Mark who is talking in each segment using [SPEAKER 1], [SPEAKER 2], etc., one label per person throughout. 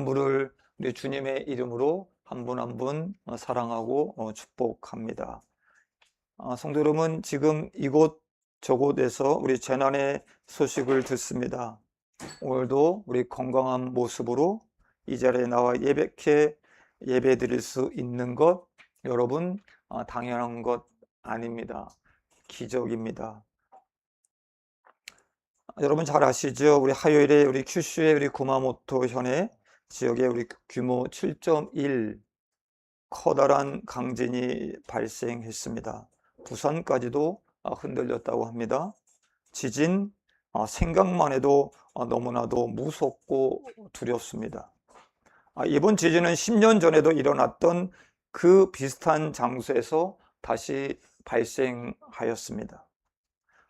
[SPEAKER 1] 분을 우리 주님의 이름으로 한 분 한 분 사랑하고 축복합니다. 성도 여러분, 지금 이곳 저곳에서 우리 재난의 소식을 듣습니다. 오늘도 우리 건강한 모습으로 이 자리에 나와 예배 드릴 수 있는 것, 여러분, 당연한 것 아닙니다. 기적입니다. 여러분 잘 아시죠? 우리 화요일에 우리 큐슈의 우리 구마모토 현해 지역에 우리 규모 7.1 커다란 강진이 발생했습니다. 부산까지도 흔들렸다고 합니다. 지진 생각만 해도 너무나도 무섭고 두렵습니다. 이번 지진은 10년 전에도 일어났던 그 비슷한 장소에서 다시 발생하였습니다.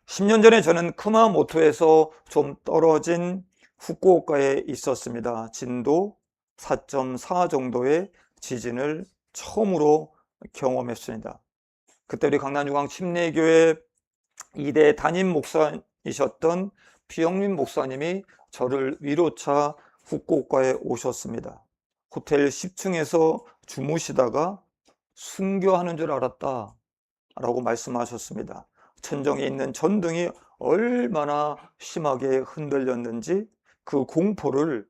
[SPEAKER 1] 10년 전에 저는 쿠마모토에서 좀 떨어진 후쿠오카에 있었습니다. 진도 4.4 정도의 지진을 처음으로 경험했습니다. 그때 우리 강남중앙 침례교회 2대 담임 목사이셨던 피영민 목사님이 저를 위로차 후쿠오카에 오셨습니다. 호텔 10층에서 주무시다가 순교하는 줄 알았다 라고 말씀하셨습니다. 천정에 있는 전등이 얼마나 심하게 흔들렸는지 그 공포를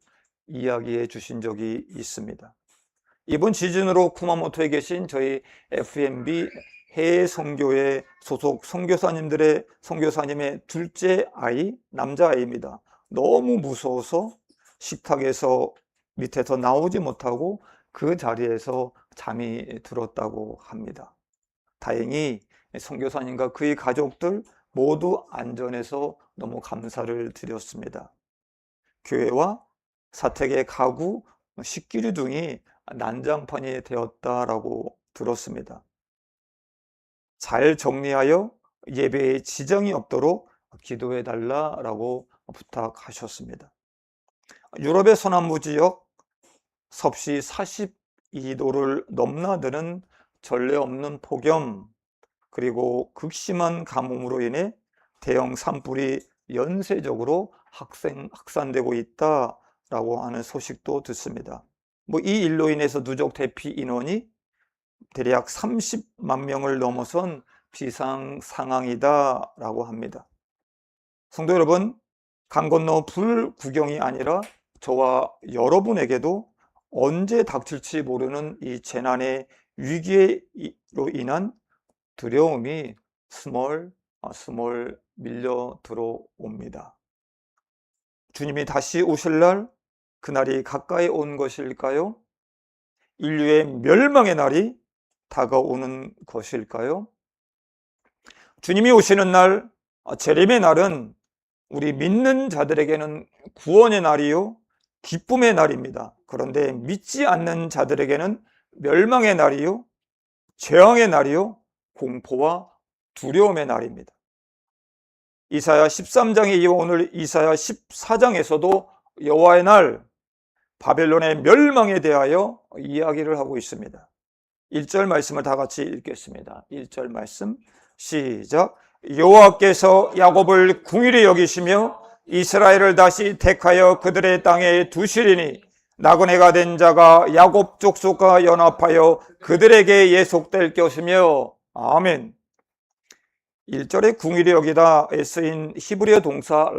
[SPEAKER 1] 이야기해 주신 적이 있습니다. 이번 지진으로 쿠마모토에 계신 저희 FMB 해외 선교회 소속 선교사님의 둘째 아이, 남자아이입니다. 너무 무서워서 식탁에서 밑에서 나오지 못하고 그 자리에서 잠이 들었다고 합니다. 다행히 선교사님과 그의 가족들 모두 안전해서 너무 감사를 드렸습니다. 교회와 사택의 가구, 식기류 등이 난장판이 되었다라고 들었습니다. 잘 정리하여 예배에 지장이 없도록 기도해 달라라고 부탁하셨습니다. 유럽의 서남부 지역 섭씨 42도를 넘나드는 전례 없는 폭염, 그리고 극심한 가뭄으로 인해 대형 산불이 연쇄적으로 확산되고 있다라고 하는 소식도 듣습니다. 이 일로 인해서 누적 대피 인원이 대략 30만 명을 넘어선 비상 상황이다라고 합니다. 성도 여러분, 강 건너 불 구경이 아니라 저와 여러분에게도 언제 닥칠지 모르는 이 재난의 위기로 인한 두려움이 스멀 밀려 들어옵니다. 주님이 다시 오실 날, 그날이 가까이 온 것일까요? 인류의 멸망의 날이 다가오는 것일까요? 주님이 오시는 날, 재림의 날은 우리 믿는 자들에게는 구원의 날이요, 기쁨의 날입니다. 그런데 믿지 않는 자들에게는 멸망의 날이요, 재앙의 날이요, 공포와 두려움의 날입니다. 이사야 13장에 이어 오늘 이사야 14장에서도 여호와의 날, 바벨론의 멸망에 대하여 이야기를 하고 있습니다. 1절 말씀을 다 같이 읽겠습니다. 1절 말씀 시작. 여호와께서 야곱을 궁휼히 여기시며 이스라엘을 다시 택하여 그들의 땅에 두시리니 나그네가 된 자가 야곱 족속과 연합하여 그들에게 예속될 것이며. 아멘. 1절에 궁휼히 여기다에 쓰인 히브리어 동사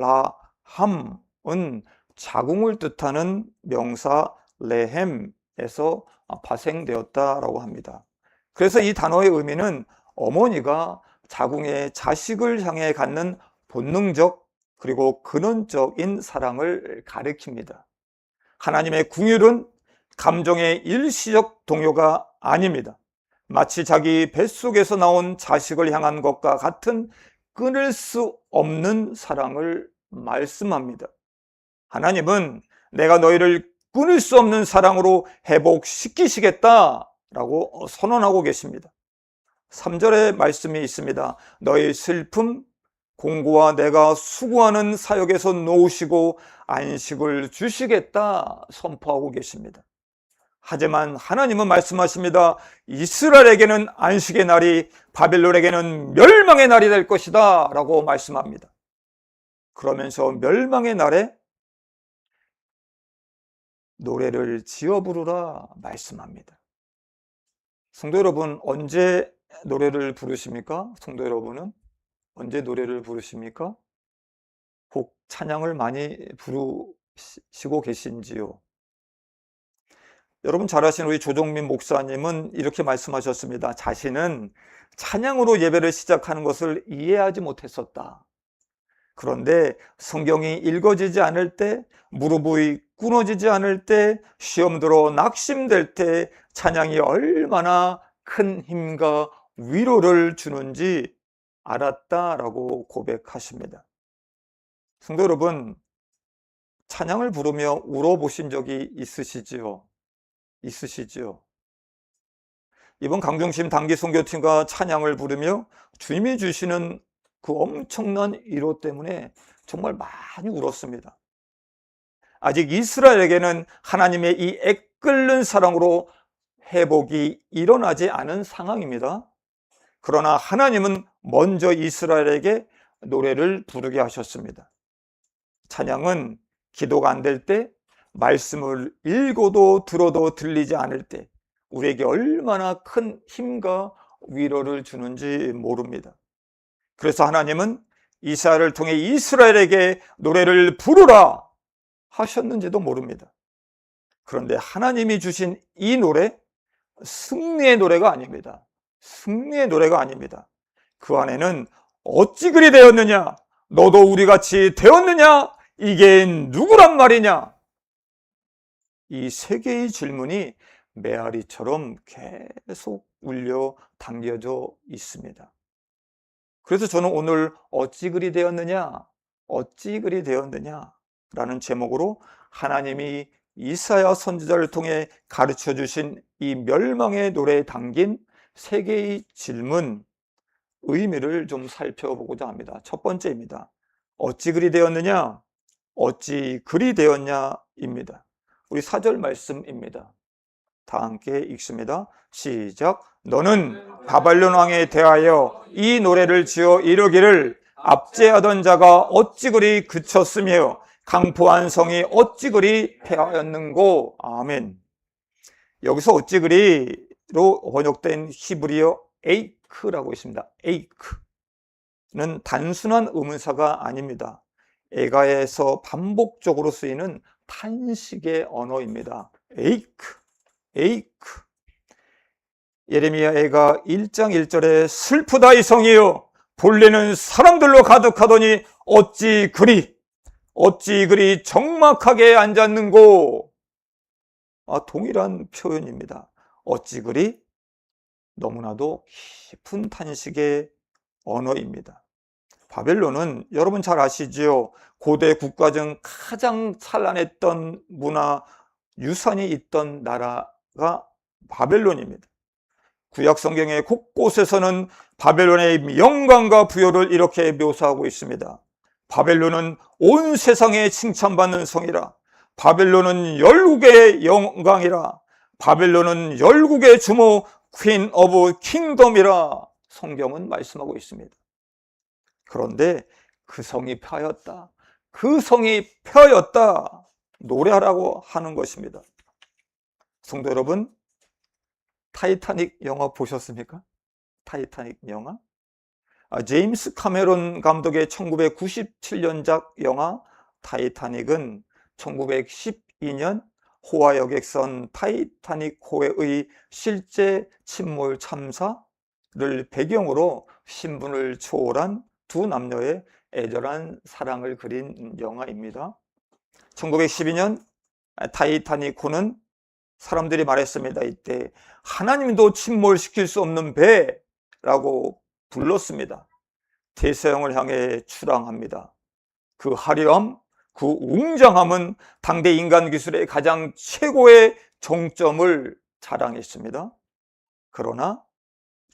[SPEAKER 1] 라함은 자궁을 뜻하는 명사 레헴에서 파생되었다라고 합니다. 그래서 이 단어의 의미는 어머니가 자궁의 자식을 향해 갖는 본능적 그리고 근원적인 사랑을 가리킵니다. 하나님의 궁휼은 감정의 일시적 동요가 아닙니다. 마치 자기 뱃속에서 나온 자식을 향한 것과 같은 끊을 수 없는 사랑을 말씀합니다. 하나님은 내가 너희를 끊을 수 없는 사랑으로 회복시키시겠다라고 선언하고 계십니다. 3절의 말씀이 있습니다. 너희 슬픔, 공고와 내가 수고하는 사역에서 놓으시고 안식을 주시겠다 선포하고 계십니다. 하지만 하나님은 말씀하십니다. 이스라엘에게는 안식의 날이 바벨론에게는 멸망의 날이 될 것이다 라고 말씀합니다. 그러면서 멸망의 날에 노래를 지어 부르라 말씀합니다. 성도 여러분, 언제 노래를 부르십니까? 성도 여러분은 언제 노래를 부르십니까? 곡 찬양을 많이 부르시고 계신지요? 여러분 잘 아시는 우리 조정민 목사님은 이렇게 말씀하셨습니다. 자신은 찬양으로 예배를 시작하는 것을 이해하지 못했었다. 그런데 성경이 읽어지지 않을 때, 무릎이 끊어지지 않을 때, 시험 들어 낙심될 때 찬양이 얼마나 큰 힘과 위로를 주는지 알았다라고 고백하십니다. 성도 여러분, 찬양을 부르며 울어보신 적이 있으시지요? 이번 강중심 단기 선교팀과 찬양을 부르며 주님이 주시는 그 엄청난 위로 때문에 정말 많이 울었습니다. 아직 이스라엘에게는 하나님의 이 애끓는 사랑으로 회복이 일어나지 않은 상황입니다. 그러나 하나님은 먼저 이스라엘에게 노래를 부르게 하셨습니다. 찬양은 기도가 안 될 때, 말씀을 읽어도 들어도 들리지 않을 때 우리에게 얼마나 큰 힘과 위로를 주는지 모릅니다. 그래서 하나님은 이사야를 통해 이스라엘에게 노래를 부르라 하셨는지도 모릅니다. 그런데 하나님이 주신 이 노래, 승리의 노래가 아닙니다. 승리의 노래가 아닙니다. 그 안에는 어찌 그리 되었느냐? 너도 우리같이 되었느냐? 이게 누구란 말이냐? 이 세 개의 질문이 메아리처럼 계속 울려 당겨져 있습니다. 그래서 저는 오늘 어찌 그리 되었느냐? 어찌 그리 되었느냐? 라는 제목으로 하나님이 이사야 선지자를 통해 가르쳐 주신 이 멸망의 노래에 담긴 세 개의 질문, 의미를 좀 살펴보고자 합니다. 첫 번째입니다. 어찌 그리 되었느냐? 어찌 그리 되었냐입니다. 우리 4절 말씀입니다. 다 함께 읽습니다. 시작. 너는 바벨론 왕에 대하여 이 노래를 지어 이르기를 압제하던 자가 어찌 그리 그쳤으며 강포한 성이 어찌 그리 패하였는고. 아멘. 여기서 어찌 그리로 번역된 히브리어 에이크라고 있습니다. 에이크는 단순한 의문사가 아닙니다. 에가에서 반복적으로 쓰이는 탄식의 언어입니다. 에이크. 예레미야가 1장 1절에 슬프다 이 성이여 본래는 사람들로 가득하더니 어찌 그리 적막하게 앉았는고. 동일한 표현입니다. 어찌 그리, 너무나도 깊은 탄식의 언어입니다. 바벨론은 여러분 잘 아시지요? 고대 국가 중 가장 찬란했던 문화 유산이 있던 나라가 바벨론입니다. 구약 성경의 곳곳에서는 바벨론의 영광과 부요를 이렇게 묘사하고 있습니다. 바벨론은 온 세상에 칭찬받는 성이라. 바벨론은 열국의 영광이라. 바벨론은 열국의 주모, 퀸 오브 킹덤이라 성경은 말씀하고 있습니다. 그런데 그 성이 펴였다. 그 성이 펴였다. 노래하라고 하는 것입니다. 성도 여러분, 타이타닉 영화 보셨습니까? 타이타닉 영화? 제임스 카메론 감독의 1997년작 영화 타이타닉은 1912년 호화 여객선 타이타닉호의 실제 침몰 참사를 배경으로 신분을 초월한 두 남녀의 애절한 사랑을 그린 영화입니다. 1912년 타이타닉호는 사람들이 말했습니다. 이때 하나님도 침몰시킬 수 없는 배라고 불렀습니다. 대서양을 향해 출항합니다. 그 화려함, 그 웅장함은 당대 인간 기술의 가장 최고의 정점을 자랑했습니다. 그러나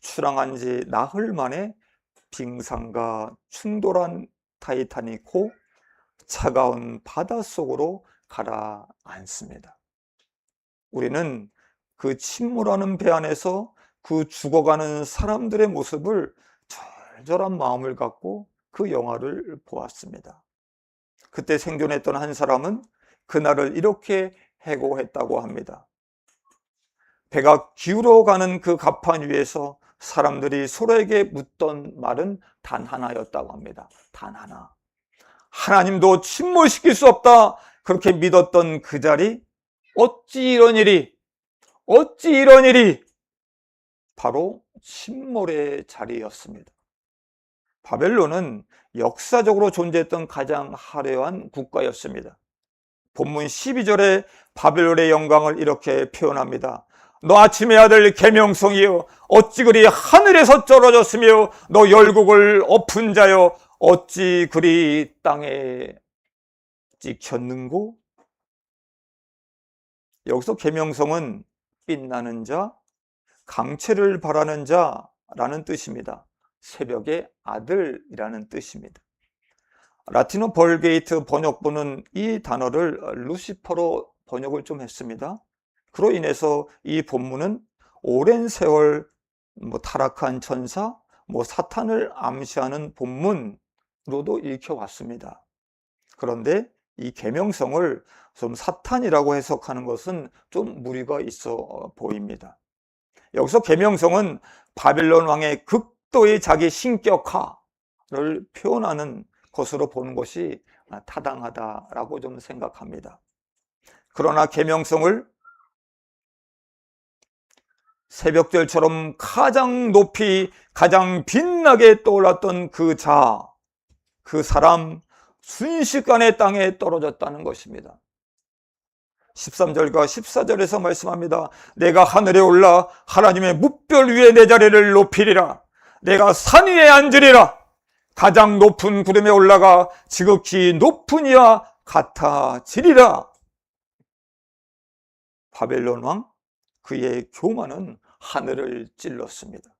[SPEAKER 1] 출항한 지 나흘 만에 빙산과 충돌한 타이타닉호, 차가운 바닷속으로 가라앉습니다. 우리는 그 침몰하는 배 안에서 그 죽어가는 사람들의 모습을 절절한 마음을 갖고 그 영화를 보았습니다. 그때 생존했던 한 사람은 그날을 이렇게 해고했다고 합니다. 배가 기울어가는 그 갑판 위에서 사람들이 서로에게 묻던 말은 단 하나였다고 합니다. 단 하나. 하나님도 침몰시킬 수 없다. 그렇게 믿었던 그 자리, 어찌 이런 일이, 어찌 이런 일이, 바로 침몰의 자리였습니다. 바벨론은 역사적으로 존재했던 가장 화려한 국가였습니다. 본문 12절에 바벨론의 영광을 이렇게 표현합니다. 너 아침의 아들 계명성이여, 어찌 그리 하늘에서 떨어졌으며, 너 열국을 엎은 자여, 어찌 그리 땅에 찍혔는고? 여기서 계명성은 빛나는 자, 강체를 바라는 자라는 뜻입니다. 새벽의 아들이라는 뜻입니다. 라틴어 벌게이트 번역본은 이 단어를 루시퍼로 번역을 좀 했습니다. 그로 인해서 이 본문은 오랜 세월 타락한 천사, 사탄을 암시하는 본문으로도 읽혀왔습니다. 그런데 이 계명성을 좀 사탄이라고 해석하는 것은 좀 무리가 있어 보입니다. 여기서 계명성은 바벨론 왕의 극도의 자기 신격화를 표현하는 것으로 보는 것이 타당하다라고 좀 생각합니다. 그러나 계명성을 새벽별처럼 가장 높이 가장 빛나게 떠올랐던 그 사람 순식간에 땅에 떨어졌다는 것입니다. 13절과 14절에서 말씀합니다. 내가 하늘에 올라 하나님의 뭇별 위에 내 자리를 높이리라. 내가 산 위에 앉으리라. 가장 높은 구름에 올라가 지극히 높은 이와 같아지리라. 바벨론 왕, 그의 교만은 하늘을 찔렀습니다.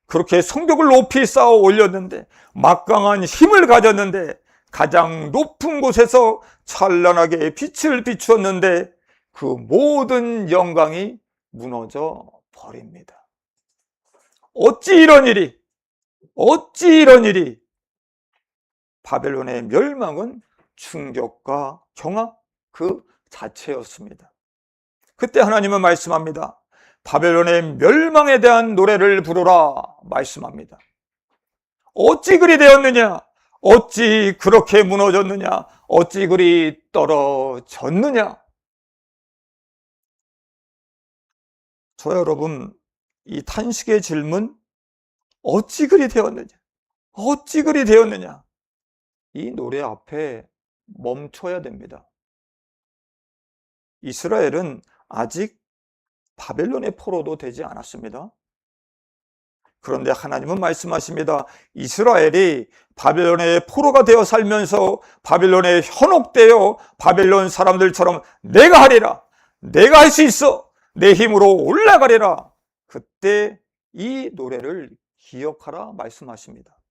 [SPEAKER 1] 그렇게 성벽을 높이 쌓아 올렸는데, 막강한 힘을 가졌는데, 가장 높은 곳에서 찬란하게 빛을 비추었는데 그 모든 영광이 무너져 버립니다. 어찌 이런 일이, 어찌 이런 일이. 바벨론의 멸망은 충격과 경악 그 자체였습니다. 그때 하나님은 말씀합니다. 바벨론의 멸망에 대한 노래를 부르라 말씀합니다. 어찌 그리 되었느냐? 어찌 그렇게 무너졌느냐? 어찌 그리 떨어졌느냐? 저 여러분, 이 탄식의 질문, 어찌 그리 되었느냐? 어찌 그리 되었느냐? 이 노래 앞에 멈춰야 됩니다. 이스라엘은 아직 바벨론의 포로도 되지 않았습니다. 그런데 하나님은 말씀하십니다. 이스라엘이 바벨론의 포로가 되어 살면서 바벨론에 현혹되어 바벨론 사람들처럼 내가 하리라, 내가 할 수 있어, 내 힘으로 올라가리라. 그때 이 노래를 기억하라 말씀하십니다.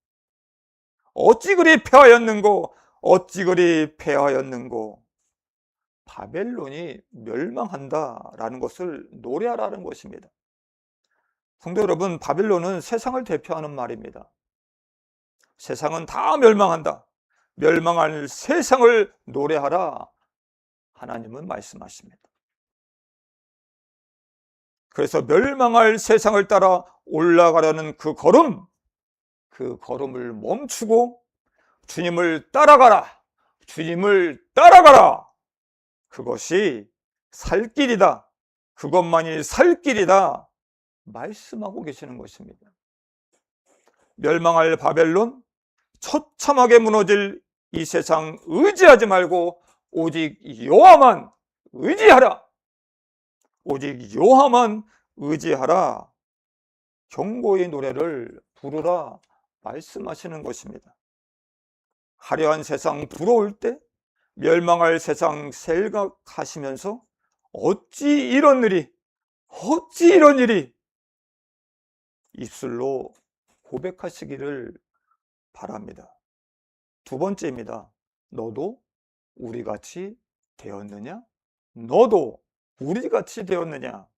[SPEAKER 1] 어찌 그리 패하였는고, 어찌 그리 패하였는고. 바벨론이 멸망한다라는 것을 노래하라는 것입니다. 성도 여러분, 바벨론은 세상을 대표하는 말입니다. 세상은 다 멸망한다. 멸망할 세상을 노래하라. 하나님은 말씀하십니다. 그래서 멸망할 세상을 따라 올라가려는 그 걸음을 멈추고 주님을 따라가라. 주님을 따라가라. 그것이 살 길이다. 그것만이 살 길이다. 말씀하고 계시는 것입니다. 멸망할 바벨론, 처참하게 무너질 이 세상 의지하지 말고 오직 여호와만 의지하라. 오직 여호와만 의지하라. 경고의 노래를 부르라 말씀하시는 것입니다. 화려한 세상 부러울 때, 멸망할 세상 생각하시면서 어찌 이런 일이, 어찌 이런 일이, 입술로 고백하시기를 바랍니다. 두 번째입니다. 너도 우리같이 되었느냐? 너도 우리같이 되었느냐?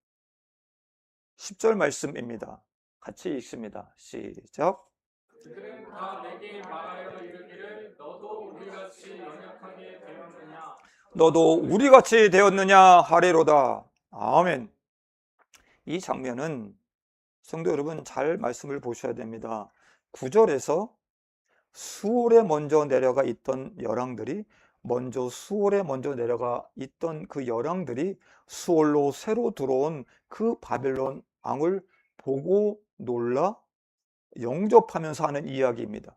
[SPEAKER 1] 10절 말씀입니다. 같이 읽습니다. 시작.
[SPEAKER 2] 그들은 다 내게 말하여 이르기를 너도 우리같이 연약하게 되었느냐?
[SPEAKER 1] 너도 우리같이 되었느냐 하리로다. 아멘. 이 장면은 성도 여러분 잘 말씀을 보셔야 됩니다. 9절에서 수월에 먼저 내려가 있던 열왕들이 수월에 먼저 내려가 있던 그 열왕들이 수월로 새로 들어온 그 바벨론 왕을 보고 놀라 영접하면서 하는 이야기입니다.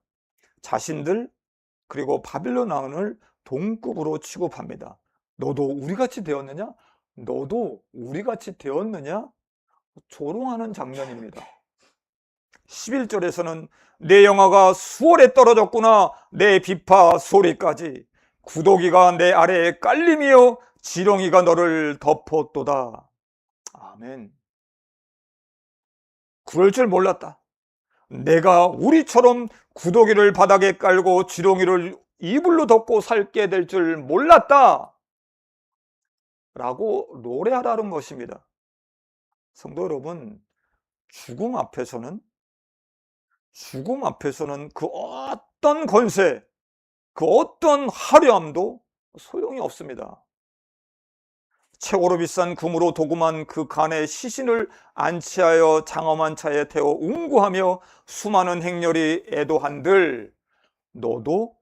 [SPEAKER 1] 자신들 그리고 바빌론 왕을 동급으로 취급합니다. 너도 우리같이 되었느냐? 너도 우리같이 되었느냐? 조롱하는 장면입니다. 11절에서는 내 영화가 수월에 떨어졌구나. 내 비파 소리까지. 구더기가 내 아래에 깔림이여 지렁이가 너를 덮었도다. 아멘. 그럴 줄 몰랐다. 내가 우리처럼 구더기를 바닥에 깔고 지렁이를 이불로 덮고 살게 될 줄 몰랐다. 라고 노래하라는 것입니다. 성도 여러분, 죽음 앞에서는 그 어떤 권세, 그 어떤 화려함도 소용이 없습니다. 최고로 비싼 금으로 도금한 그 간에 시신을 안치하여 장엄한 차에 태워 운구하며 수많은 행렬이 애도한들 너도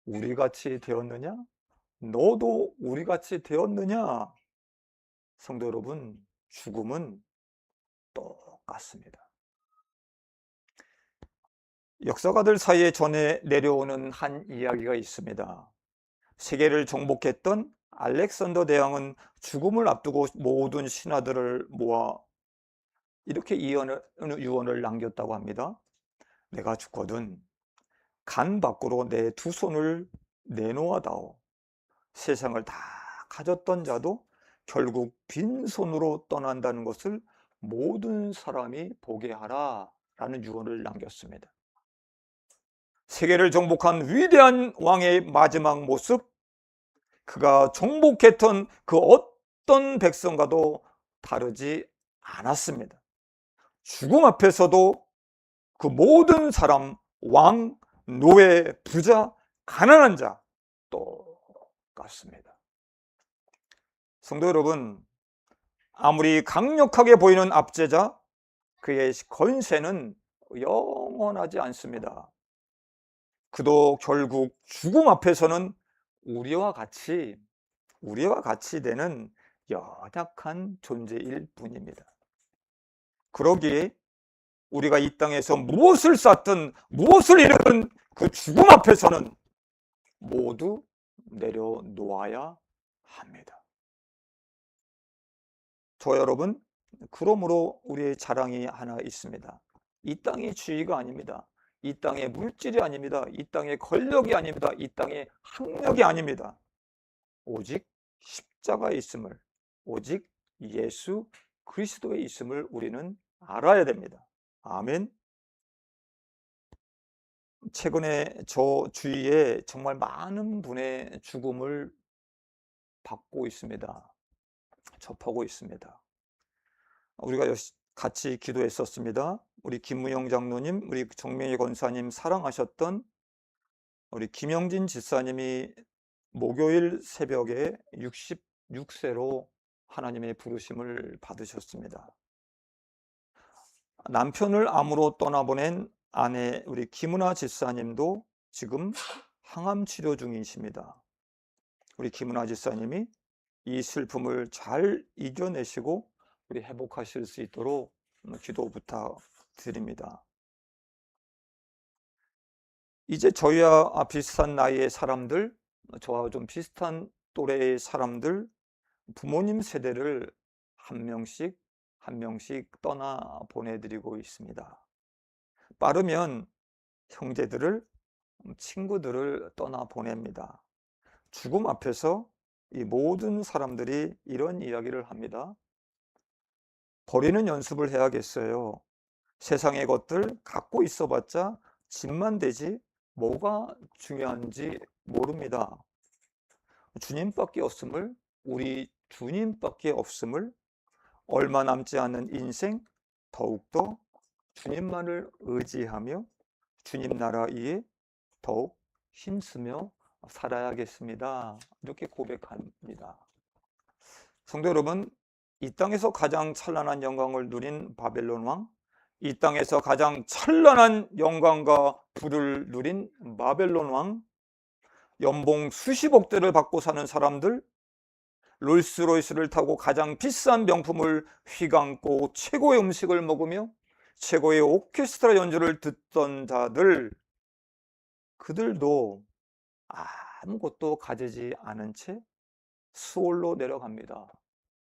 [SPEAKER 1] 우리같이 되었느냐? 너도 우리같이 되었느냐? 성도 여러분, 죽음은 똑같습니다. 역사가들 사이에 전해 내려오는 한 이야기가 있습니다. 세계를 정복했던 알렉산더 대왕은 죽음을 앞두고 모든 신하들을 모아 이렇게 유언을 남겼다고 합니다. 내가 죽거든 간 밖으로 내 두 손을 내놓아다오. 세상을 다 가졌던 자도 결국 빈손으로 떠난다는 것을 모든 사람이 보게 하라 라는 유언을 남겼습니다. 세계를 정복한 위대한 왕의 마지막 모습, 그가 정복했던 그 어떤 백성과도 다르지 않았습니다. 죽음 앞에서도 그 모든 사람, 왕, 노예, 부자, 가난한 자 똑같습니다. 성도 여러분, 아무리 강력하게 보이는 압제자, 그의 권세는 영원하지 않습니다. 그도 결국 죽음 앞에서는 우리와 같이 되는 연약한 존재일 뿐입니다. 그러기에 우리가 이 땅에서 무엇을 쌓든 무엇을 이루든 그 죽음 앞에서는 모두 내려놓아야 합니다. 저 여러분, 그러므로 우리의 자랑이 하나 있습니다. 이 땅의 지위가 아닙니다. 이 땅의 물질이 아닙니다. 이 땅의 권력이 아닙니다. 이 땅의 학력이 아닙니다. 오직 십자가에 있음을, 오직 예수 그리스도에 있음을 우리는 알아야 됩니다. 아멘. 최근에 저 주위에 정말 많은 분의 죽음을 받고 있습니다. 접하고 있습니다. 우리가 같이 기도했었습니다. 우리 김무영 장로님, 우리 정명희 권사님 사랑하셨던 우리 김영진 집사님이 목요일 새벽에 66세로 하나님의 부르심을 받으셨습니다. 남편을 암으로 떠나보낸 아내 우리 김은아 집사님도 지금 항암 치료 중이십니다. 우리 김은아 집사님이 이 슬픔을 잘 이겨내시고 우리 회복하실 수 있도록 기도 부탁드립니다. 이제 저희와 비슷한 나이의 사람들, 저와 좀 비슷한 또래의 사람들, 부모님 세대를 한 명씩 떠나 보내드리고 있습니다. 빠르면 형제들을, 친구들을 떠나 보냅니다. 죽음 앞에서 이 모든 사람들이 이런 이야기를 합니다. 버리는 연습을 해야겠어요. 세상의 것들 갖고 있어봤자 짐만 되지 뭐가 중요한지 모릅니다. 주님밖에 없음을, 우리 주님밖에 없음을, 얼마 남지 않은 인생 더욱더 주님만을 의지하며 주님 나라 위에 더욱 힘쓰며 살아야겠습니다. 이렇게 고백합니다. 성도 여러분, 이 땅에서 가장 찬란한 영광을 누린 바벨론 왕, 이 땅에서 가장 찬란한 영광과 부를 누린 바벨론 왕, 연봉 수십억대를 받고 사는 사람들, 롤스로이스를 타고 가장 비싼 명품을 휘감고 최고의 음식을 먹으며 최고의 오케스트라 연주를 듣던 자들, 그들도 아무것도 가지지 않은 채 수올로 내려갑니다.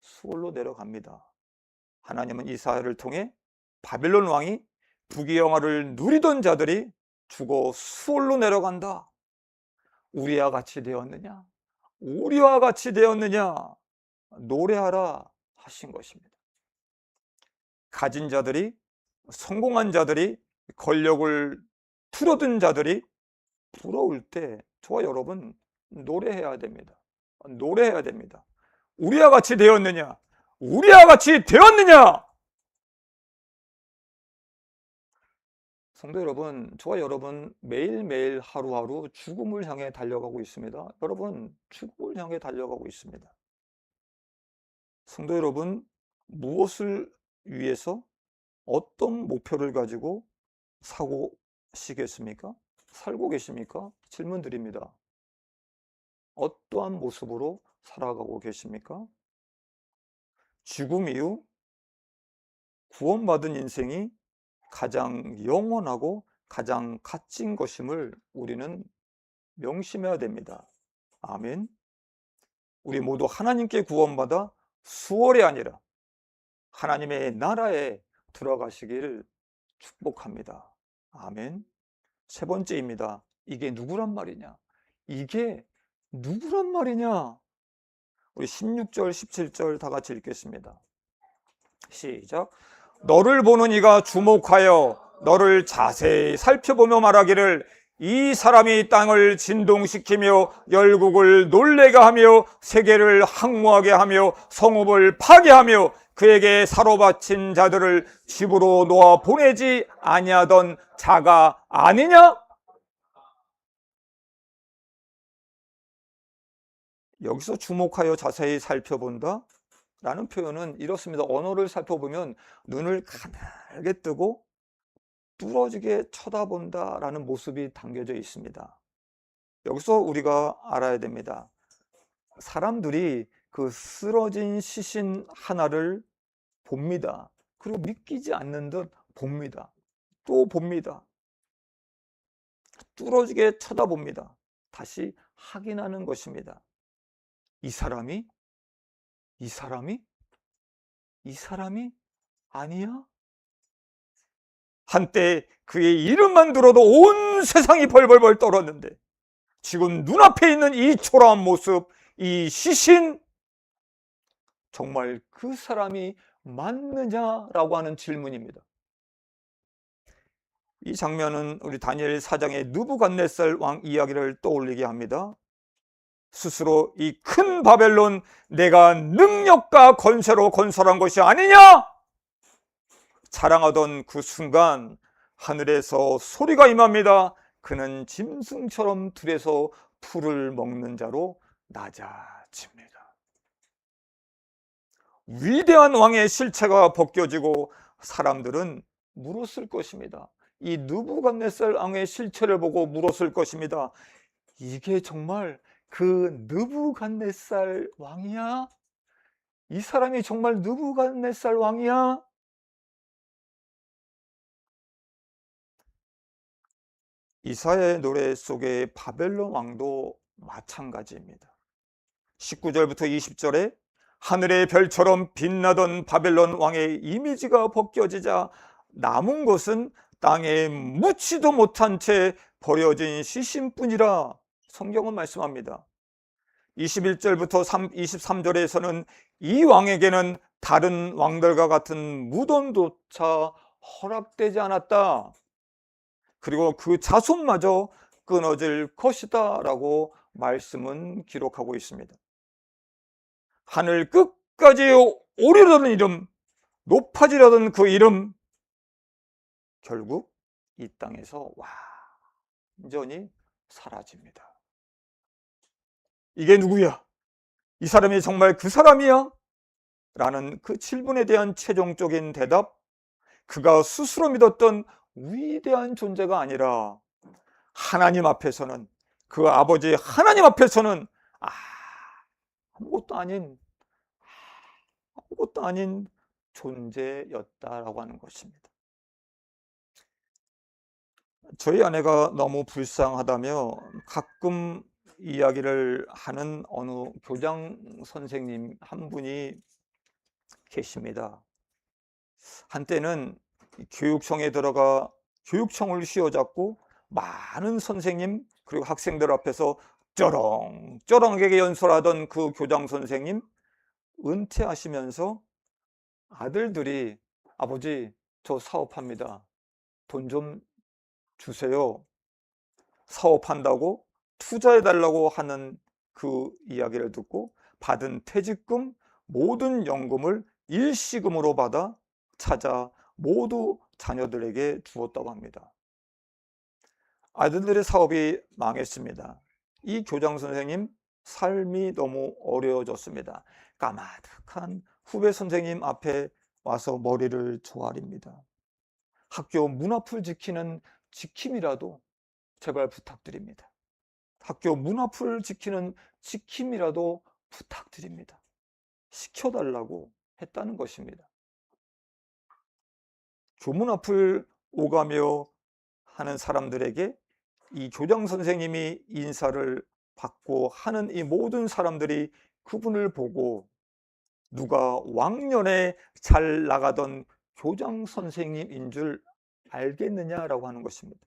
[SPEAKER 1] 수올로 내려갑니다. 하나님은 이사야를 통해 바벨론 왕이 부귀영화를 누리던 자들이 죽어 수올로 내려간다. 우리와 같이 되었느냐? 우리와 같이 되었느냐? 노래하라 하신 것입니다. 가진 자들이, 성공한 자들이, 권력을 풀어둔 자들이 부러울 때 저와 여러분 노래해야 됩니다. 노래해야 됩니다. 우리와 같이 되었느냐? 우리와 같이 되었느냐? 성도 여러분, 저와 여러분 매일매일 하루하루 죽음을 향해 달려가고 있습니다. 여러분, 죽음을 향해 달려가고 있습니다. 성도 여러분, 무엇을 위해서 어떤 목표를 가지고 살고 계십니까? 질문 드립니다. 어떠한 모습으로 살아가고 계십니까? 죽음 이후 구원받은 인생이 가장 영원하고 가장 값진 것임을 우리는 명심해야 됩니다. 아멘. 우리 모두 하나님께 구원받아 수월이 아니라 하나님의 나라에 들어가시기를 축복합니다. 아멘. 세 번째입니다. 이게 누구란 말이냐? 이게 누구란 말이냐? 우리 16절, 17절 다 같이 읽겠습니다. 시작. 너를 보는 이가 주목하여 너를 자세히 살펴보며 말하기를 이 사람이 땅을 진동시키며 열국을 놀래게 하며 세계를 항모하게 하며 성읍을 파괴하며 그에게 사로 바친 자들을 집으로 놓아 보내지 아니하던 자가 아니냐? 여기서 주목하여 자세히 살펴본다 라는 표현은 이렇습니다. 언어를 살펴보면 눈을 가늘게 뜨고 뚫어지게 쳐다본다 라는 모습이 담겨져 있습니다. 여기서 우리가 알아야 됩니다. 사람들이 그 쓰러진 시신 하나를 봅니다. 그리고 믿기지 않는 듯 봅니다. 또 봅니다. 뚫어지게 쳐다봅니다. 다시 확인하는 것입니다. 이 사람이 아니야? 한때 그의 이름만 들어도 온 세상이 벌벌벌 떨었는데 지금 눈앞에 있는 이 초라한 모습, 이 시신, 정말 그 사람이 맞느냐라고 하는 질문입니다. 이 장면은 우리 다니엘 4장의 느부갓네살 왕 이야기를 떠올리게 합니다. 스스로 이 큰 바벨론 내가 능력과 권세로 건설한 것이 아니냐? 자랑하던 그 순간 하늘에서 소리가 임합니다. 그는 짐승처럼 들에서 풀을 먹는 자로 낮아집니다. 위대한 왕의 실체가 벗겨지고 사람들은 물었을 것입니다. 이 느부갓네살 왕의 실체를 보고 물었을 것입니다. 이게 정말 그 느부갓네살 왕이야? 이 사람이 정말 느부갓네살 왕이야? 이사야의 노래 속의 바벨론 왕도 마찬가지입니다. 19절부터 20절에 하늘의 별처럼 빛나던 바벨론 왕의 이미지가 벗겨지자 남은 것은 땅에 묻지도 못한 채 버려진 시신뿐이라 성경은 말씀합니다. 21절부터 23절에서는 이 왕에게는 다른 왕들과 같은 무덤조차 허락되지 않았다. 그리고 그 자손마저 끊어질 것이다 라고 말씀은 기록하고 있습니다. 하늘 끝까지 오르려던 이름, 높아지려던 그 이름, 결국 이 땅에서 완전히 사라집니다. 이게 누구야? 이 사람이 정말 그 사람이야? 라는 그 질문에 대한 최종적인 대답, 그가 스스로 믿었던 위대한 존재가 아니라 하나님 앞에서는, 그 아버지 하나님 앞에서는 아무것도 아닌 아무것도 아닌 존재였다라고 하는 것입니다. 저희 아내가 너무 불쌍하다며 가끔 이야기를 하는 어느 교장 선생님 한 분이 계십니다. 한때는 교육청에 들어가 교육청을 휘어잡고 많은 선생님 그리고 학생들 앞에서 쩌렁쩌렁하게 연설하던 그 교장 선생님, 은퇴하시면서 아들들이 아버지 저 사업합니다. 돈 좀 주세요. 사업한다고 투자해달라고 하는 그 이야기를 듣고 받은 퇴직금, 모든 연금을 일시금으로 받아 찾아 모두 자녀들에게 주었다고 합니다. 아들들의 사업이 망했습니다. 이 교장 선생님 삶이 너무 어려워졌습니다. 까마득한 후배 선생님 앞에 와서 머리를 조아립니다. 학교 문 앞을 지키는 지킴이라도 제발 부탁드립니다. 학교 문 앞을 지키는 지킴이라도 부탁드립니다. 시켜달라고 했다는 것입니다. 교문 앞을 오가며 하는 사람들에게 이 교장 선생님이 인사를 받고 하는 이 모든 사람들이 그분을 보고 누가 왕년에 잘 나가던 교장 선생님인 줄 알겠느냐라고 하는 것입니다.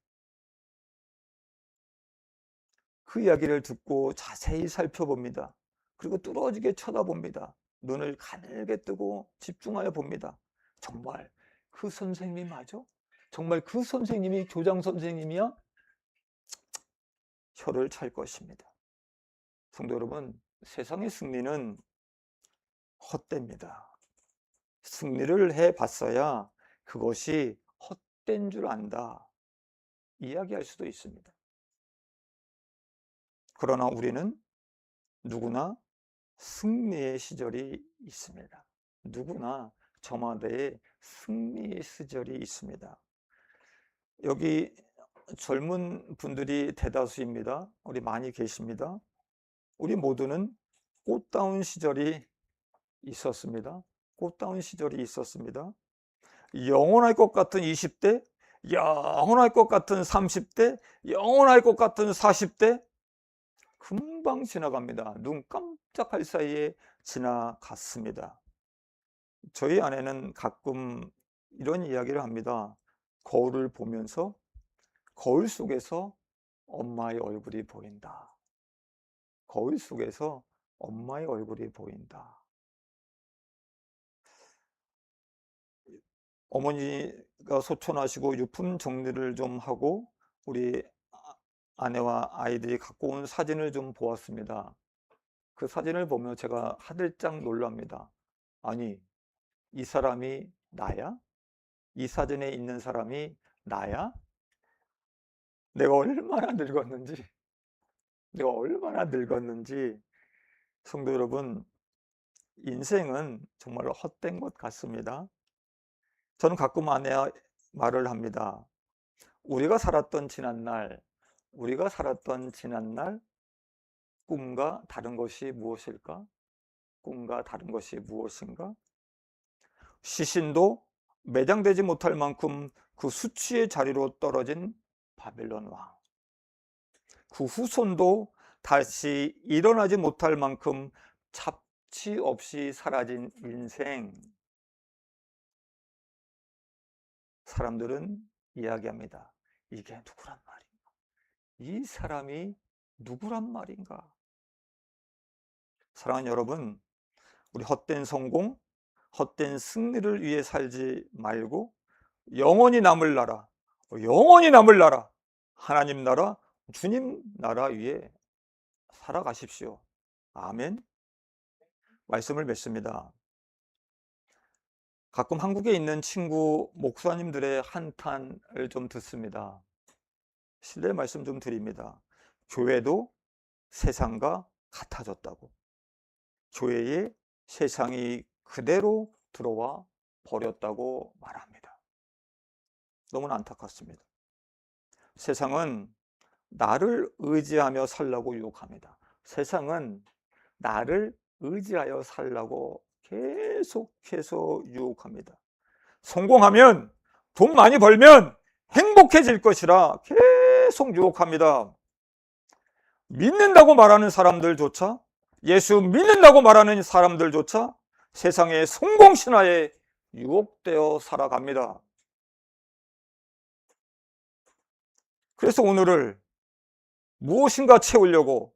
[SPEAKER 1] 그 이야기를 듣고 자세히 살펴봅니다. 그리고 뚫어지게 쳐다봅니다. 눈을 가늘게 뜨고 집중하여 봅니다. 정말 그 선생님이 맞아? 정말 그 선생님이 교장 선생님이야? 혀를 찰 것입니다. 성도 여러분, 세상의 승리는 헛됩니다. 승리를 해봤어야 그것이 헛된 줄 안다, 이야기할 수도 있습니다. 그러나 우리는 누구나 승리의 시절이 있습니다. 누구나 저마다의 승리의 시절이 있습니다. 여기 젊은 분들이 대다수입니다. 우리 많이 계십니다. 우리 모두는 꽃다운 시절이 있었습니다. 꽃다운 시절이 있었습니다. 영원할 것 같은 20대, 영원할 것 같은 30대, 영원할 것 같은 40대, 금방 지나갑니다. 눈 깜짝할 사이에 지나갔습니다. 저희 아내는 가끔 이런 이야기를 합니다. 거울을 보면서 거울 속에서 엄마의 얼굴이 보인다. 거울 속에서 엄마의 얼굴이 보인다. 어머니가 소천하시고 유품 정리를 좀 하고 우리 아내와 아이들이 갖고 온 사진을 좀 보았습니다. 그 사진을 보면 제가 하들짝 놀랍니다. 아니, 이 사람이 나야? 이 사진에 있는 사람이 나야? 내가 얼마나 늙었는지, 내가 얼마나 늙었는지. 성도 여러분, 인생은 정말 헛된 것 같습니다. 저는 가끔 아내와 말을 합니다. 우리가 살았던 지난날, 우리가 살았던 지난날, 꿈과 다른 것이 무엇일까? 꿈과 다른 것이 무엇인가? 시신도 매장되지 못할 만큼 그 수치의 자리로 떨어진 바벨론 왕. 그 후손도 다시 일어나지 못할 만큼 잡지 없이 사라진 인생. 사람들은 이야기합니다. 이게 누구란 말인가? 이 사람이 누구란 말인가? 사랑하는 여러분, 우리 헛된 성공, 헛된 승리를 위해 살지 말고 영원히 남을 나라, 영원히 남을 나라, 하나님 나라, 주님 나라 위에 살아가십시오. 아멘. 말씀을 맺습니다. 가끔 한국에 있는 친구 목사님들의 한탄을 좀 듣습니다. 실례 말씀 좀 드립니다. 교회도 세상과 같아졌다고. 교회에 세상이 그대로 들어와 버렸다고 말합니다. 너무나 안타깝습니다. 세상은 나를 의지하며 살라고 유혹합니다. 세상은 나를 의지하여 살라고 계속해서 유혹합니다. 성공하면, 돈 많이 벌면 행복해질 것이라 계속 유혹합니다. 믿는다고 말하는 사람들조차, 예수 믿는다고 말하는 사람들조차 세상의 성공신화에 유혹되어 살아갑니다. 그래서 오늘을 무엇인가 채우려고,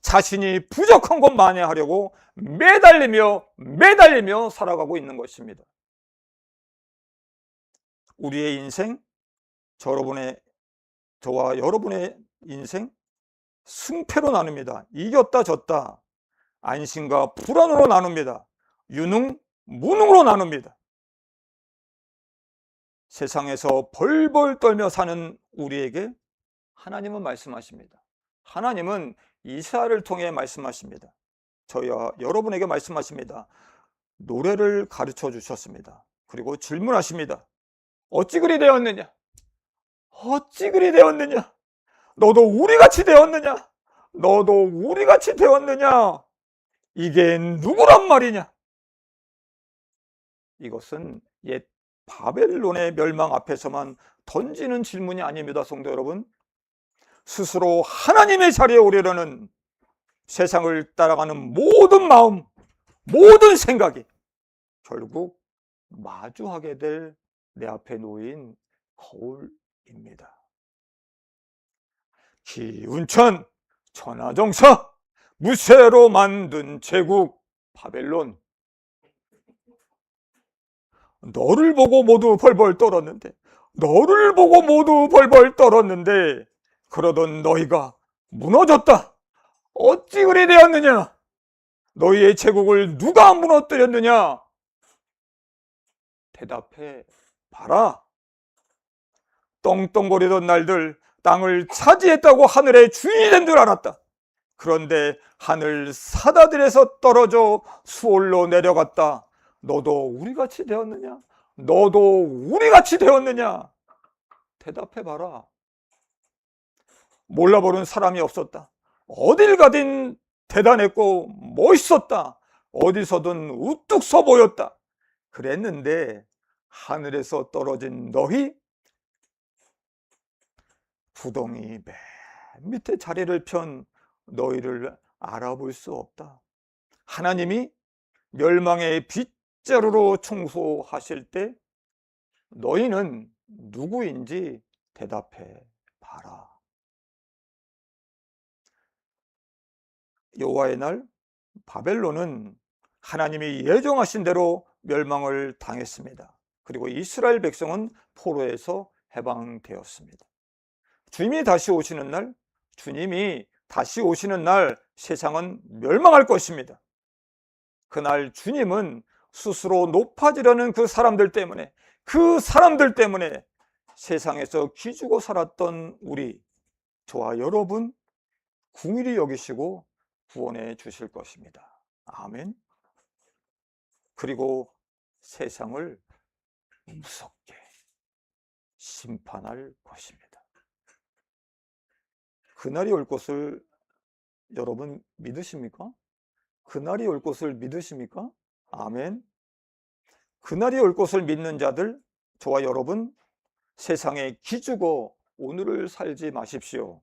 [SPEAKER 1] 자신이 부족한 것 마냥 하려고 매달리며 살아가고 있는 것입니다. 우리의 인생, 저와 여러분의 인생 승패로 나눕니다. 이겼다 졌다, 안심과 불안으로 나눕니다. 유능, 무능으로 나눕니다. 세상에서 벌벌 떨며 사는 우리에게 하나님은 말씀하십니다. 하나님은 이사야를 통해 말씀하십니다. 저희와 여러분에게 말씀하십니다. 노래를 가르쳐 주셨습니다. 그리고 질문하십니다. 어찌 그리 되었느냐? 어찌 그리 되었느냐? 너도 우리같이 되었느냐? 너도 우리같이 되었느냐? 이게 누구란 말이냐? 이것은 옛 바벨론의 멸망 앞에서만 던지는 질문이 아닙니다. 성도 여러분, 스스로 하나님의 자리에 오려는 세상을 따라가는 모든 마음, 모든 생각이 결국 마주하게 될 내 앞에 놓인 거울입니다. 기운천, 천하정사, 무쇠로 만든 제국 바벨론, 너를 보고 모두 벌벌 떨었는데, 그러던 너희가 무너졌다. 어찌 그리 되었느냐? 너희의 제국을 누가 무너뜨렸느냐? 대답해 봐라. 떵떵거리던 날들 땅을 차지했다고 하늘의 주인이 된 줄 알았다. 그런데 하늘 사다들에서 떨어져 수월로 내려갔다. 너도 우리같이 되었느냐? 너도 우리같이 되었느냐? 대답해 봐라. 몰라보는 사람이 없었다. 어딜 가든 대단했고 멋있었다. 어디서든 우뚝 서 보였다. 그랬는데 하늘에서 떨어진 너희, 구덩이 맨 밑에 자리를 편 너희를 알아볼 수 없다. 하나님이 멸망의 빗자루로 청소하실 때 너희는 누구인지 대답해 봐라. 여호와의 날 바벨론은 하나님이 예정하신 대로 멸망을 당했습니다. 그리고 이스라엘 백성은 포로에서 해방되었습니다. 주님이 다시 오시는 날 세상은 멸망할 것입니다. 그날 주님은 스스로 높아지려는 그 사람들 때문에 세상에서 기죽어 살았던 우리, 저와 여러분 긍휼히 여기시고 구원해 주실 것입니다. 아멘. 그리고 세상을 무섭게 심판할 것입니다. 그날이 올 것을 여러분 믿으십니까? 그날이 올 것을 믿으십니까? 아멘. 그날이 올 것을 믿는 자들, 저와 여러분, 세상에 기죽어 오늘을 살지 마십시오.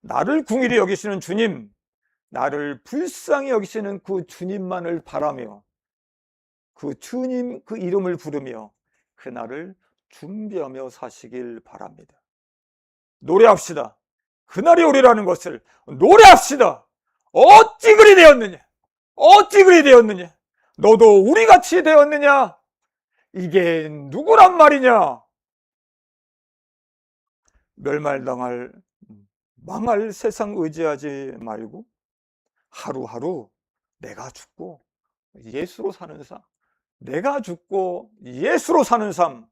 [SPEAKER 1] 나를 긍휼히 여기시는 주님, 나를 불쌍히 여기시는 그 주님만을 바라며 그 주님 그 이름을 부르며 그날을 준비하며 사시길 바랍니다. 노래합시다. 그날이 오리라는 것을 노래합시다. 어찌 그리 되었느냐? 어찌 그리 되었느냐? 너도 우리같이 되었느냐? 이게 누구란 말이냐? 망할 세상 의지하지 말고 하루하루 내가 죽고 예수로 사는 삶,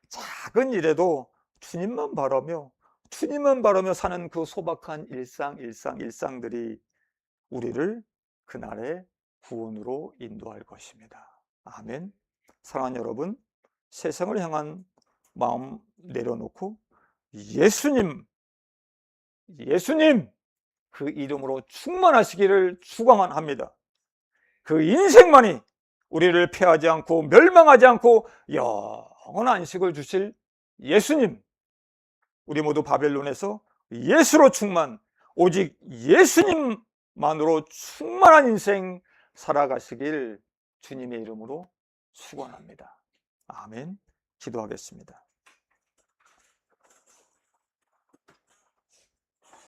[SPEAKER 1] 작은 일에도 주님만 바라며 주님만 바라며 사는 그 소박한 일상들이 우리를 그날의 구원으로 인도할 것입니다. 아멘. 사랑하는 여러분, 세상을 향한 마음 내려놓고 예수님 그 이름으로 충만하시기를 축원합니다. 그 인생만이 우리를 패하지 않고 멸망하지 않고 영원한 안식을 주실 예수님, 우리 모두 바벨론에서 예수로 충만, 오직 예수님만으로 충만한 인생 살아가시길 주님의 이름으로 축원합니다. 아멘. 기도하겠습니다.